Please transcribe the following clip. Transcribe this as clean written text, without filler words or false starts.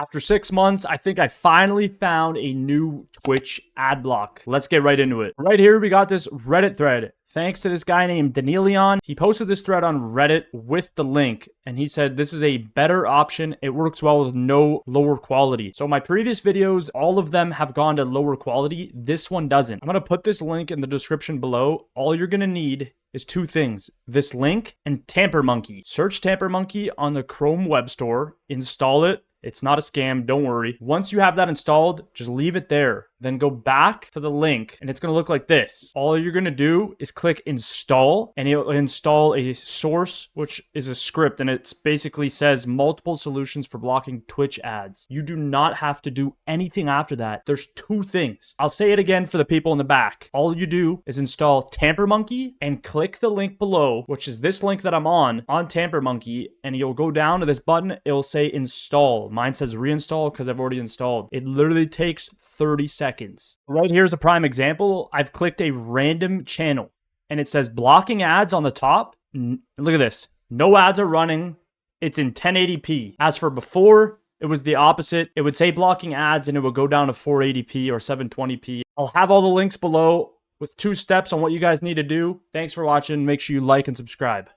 After 6 months, I think I finally found a new Twitch ad block. Let's get right into it. Right here, we got this Reddit thread. Thanks to this guy named Danilion. He posted this thread on Reddit with the link, and he said this is a better option. It works well with no lower quality. So my previous videos, all of them have gone to lower quality. This one doesn't. I'm going to put this link in the description below. All you're going to need is two things: this link and Tamper Monkey. Search Tamper Monkey on the Chrome Web Store, install it. It's not a scam, don't worry. Once you have that installed, just leave it there. Then go back to the link and it's going to look like this. All you're going to do is click install, and it'll install a source, which is a script, and it basically says multiple solutions for blocking Twitch ads. You do not have to do anything after that. There's two things. I'll say it again for the people in the back. All you do is install Tamper Monkey and click the link below, which is this link that I'm on Tamper Monkey, and you'll go down to this button. It'll say install. Mine says reinstall because I've already installed. It literally takes 30 seconds. Right here's a prime example. I've clicked a random channel and it says blocking ads on the top. Look at this. No ads are running. It's in 1080p. As for before, it was the opposite. It would say blocking ads and it would go down to 480p or 720p. I'll have all the links below with 2 steps on what you guys need to do. Thanks for watching. Make sure you like and subscribe.